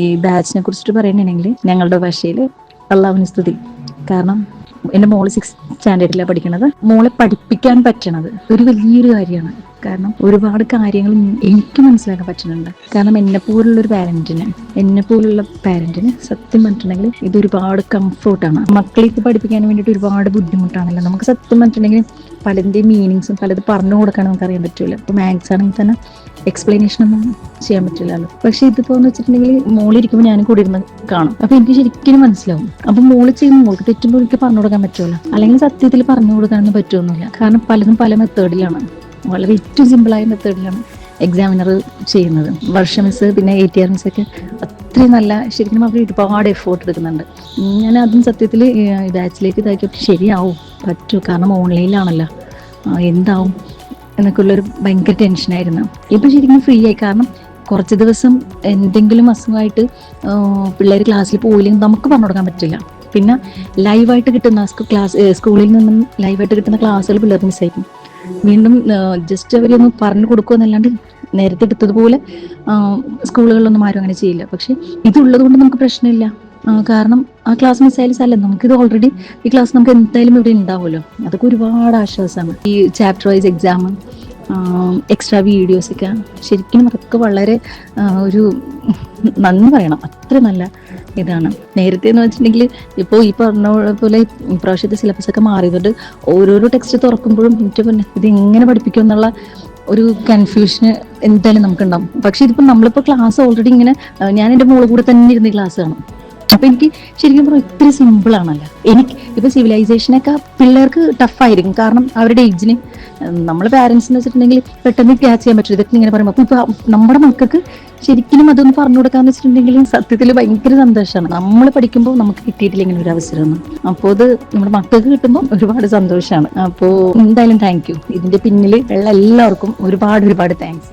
ഈ ബാച്ചിനെ കുറിച്ചിട്ട് പറയുകയാണെങ്കിൽ ഞങ്ങളുടെ ഭാഷയിൽ അള്ളാഹുവിന് സ്തുതി. കാരണം എൻ്റെ മോള് 6th സ്റ്റാൻഡേർഡിലാണ് പഠിക്കുന്നത്. മോളെ പഠിപ്പിക്കാൻ പറ്റണത് ഒരു വലിയൊരു കാര്യമാണ്. കാരണം ഒരുപാട് കാര്യങ്ങൾ എനിക്ക് മനസ്സിലാക്കാൻ പറ്റുന്നുണ്ട്. കാരണം എന്നെ പോലുള്ള പാരന്റിന് സത്യം പറഞ്ഞിട്ടുണ്ടെങ്കിൽ ഇത് ഒരുപാട് കംഫർട്ടാണ്. മക്കളെ പഠിപ്പിക്കാൻ വേണ്ടിയിട്ട് ഒരുപാട് ബുദ്ധിമുട്ടാണല്ലോ. നമുക്ക് സത്യം പറഞ്ഞിട്ടുണ്ടെങ്കിൽ പലതിൻ്റെയും മീനിങ്സും പലത് പറഞ്ഞു കൊടുക്കാൻ നമുക്ക് അറിയാൻ പറ്റൂല. ഇപ്പോൾ മാത്സ് ആണെങ്കിൽ തന്നെ എക്സ്പ്ലനേഷൻ ഒന്നും ചെയ്യാൻ പറ്റില്ലല്ലോ. പക്ഷെ ഇതിപ്പോ എന്ന് വെച്ചിട്ടുണ്ടെങ്കിൽ മോളിരിക്കുമ്പോൾ ഞാൻ കൂടി ഇരുന്ന് കാണും. അപ്പൊ എനിക്ക് ശരിക്കും മനസ്സിലാവും. അപ്പൊ മോള് ചെയ്യുമ്പോൾ മോൾക്ക് തെറ്റുമ്പോൾ എനിക്ക് പറഞ്ഞു കൊടുക്കാൻ പറ്റുമല്ലോ. അല്ലെങ്കിൽ സത്യത്തിൽ പറഞ്ഞു കൊടുക്കാനൊന്നും പറ്റുമൊന്നുമില്ല. കാരണം പലതും പല മെത്തേഡിലാണ്, വളരെ ഏറ്റവും സിമ്പിളായ മെത്തേഡിലാണ് എക്സാമിനർ ചെയ്യുന്നത്. വർഷ മിസ് പിന്നെ ATR മിസ് ഒക്കെ അത്രയും നല്ല, ശരിക്കും അവർ ഒരുപാട് എഫേർട്ട് എടുക്കുന്നുണ്ട്. ഞാൻ അതും സത്യത്തിൽ ബാച്ചിലേക്ക് ഇതാക്കിയിട്ട് ശരിയാവും പറ്റൂ, കാരണം ഓൺലൈനിലാണല്ലോ, എന്താവും എന്നൊക്കെ ഉള്ളൊരു ഭയങ്കര ടെൻഷനായിരുന്നു. ഇപ്പം ശരിക്കും ഫ്രീ ആയി. കാരണം കുറച്ച് ദിവസം എന്തെങ്കിലും അസുഖമായിട്ട് പിള്ളേർ ക്ലാസ്സിൽ പോയില്ലെങ്കിൽ നമുക്ക് പറഞ്ഞു കൊടുക്കാൻ പറ്റില്ല. പിന്നെ ലൈവായിട്ട് കിട്ടുന്ന സ്കൂളിൽ നിന്നും ലൈവായിട്ട് കിട്ടുന്ന ക്ലാസ്സുകൾ പിള്ളേർക്ക് മിസ്സായിരിക്കും. വീണ്ടും ജസ്റ്റ് അവരൊന്ന് പറഞ്ഞു കൊടുക്കുമെന്നല്ലാണ്ട് നേരത്തെ എടുത്തതുപോലെ സ്കൂളുകളിലൊന്നും ആരും അങ്ങനെ ചെയ്യില്ല. പക്ഷെ ഇതുള്ളത് കൊണ്ട് നമുക്ക് പ്രശ്നമില്ല. കാരണം ആ ക്ലാസ് മിസ്സായാലും സാരമില്ല, നമുക്കിത് ഓൾറെഡി ഈ ക്ലാസ് നമുക്ക് എന്തായാലും ഇവിടെ ഉണ്ടാവുമല്ലോ. അതൊക്കെ ഒരുപാട് ആശ്വാസമാണ്. ഈ ചാപ്റ്റർ വൈസ് എക്സാം, എക്സ്ട്രാ വീഡിയോസൊക്കെ ശരിക്കും അതൊക്കെ വളരെ ഒരു നന്ദി പറയണം. അത്ര നല്ല ഇതാണ്. നേരത്തെ എന്ന് വെച്ചിട്ടുണ്ടെങ്കിൽ ഇപ്പോൾ ഈ പറഞ്ഞ പോലെ ഇപ്രാവശ്യത്തെ സിലബസ് ഒക്കെ മാറിയതുകൊണ്ട് ഓരോരോ ടെക്സ്റ്റ് തുറക്കുമ്പോഴും എനിക്ക് ഇത് എങ്ങനെ പഠിപ്പിക്കും എന്നുള്ള ഒരു കൺഫ്യൂഷൻ എന്തായാലും നമുക്കുണ്ടാവും. പക്ഷെ ഇതിപ്പോൾ നമ്മളിപ്പോൾ ക്ലാസ് ഓൾറെഡി ഇങ്ങനെ ഞാൻ എൻ്റെ മോളെ കൂടെ തന്നെ ഇരുന്ന് ക്ലാസ് കാണും. അപ്പൊ എനിക്ക് ശരിക്കും പറഞ്ഞാൽ ഇത്ര സിമ്പിൾ ആണല്ലോ. എനിക്ക് ഇപ്പൊ സിവിലൈസേഷനൊക്കെ പിള്ളേർക്ക് ടഫായിരിക്കും. കാരണം അവരുടെ ഏജിന് നമ്മളെ പാരന്റ്സ് എന്ന് വെച്ചിട്ടുണ്ടെങ്കിൽ പെട്ടെന്ന് ക്യാച്ച് ചെയ്യാൻ പറ്റും ഇതൊക്കെ ഇങ്ങനെ പറയുമ്പോൾ. അപ്പൊ ഇപ്പൊ നമ്മുടെ മക്കൾക്ക് ശരിക്കും അതൊന്ന് പറഞ്ഞു കൊടുക്കാന്ന് വെച്ചിട്ടുണ്ടെങ്കിൽ സത്യത്തിൽ ഭയങ്കര സന്തോഷമാണ്. നമ്മൾ പഠിക്കുമ്പോൾ നമുക്ക് കിട്ടിയിട്ടില്ല ഇങ്ങനെ ഒരു അവസരം. അപ്പോൾ അത് നമ്മുടെ മക്കൾക്ക് കിട്ടുമ്പോൾ ഒരുപാട് സന്തോഷമാണ്. അപ്പോൾ എന്തായാലും താങ്ക് യു. ഇതിന്റെ പിന്നിൽ ഉള്ള എല്ലാവർക്കും ഒരുപാട് താങ്ക്സ്.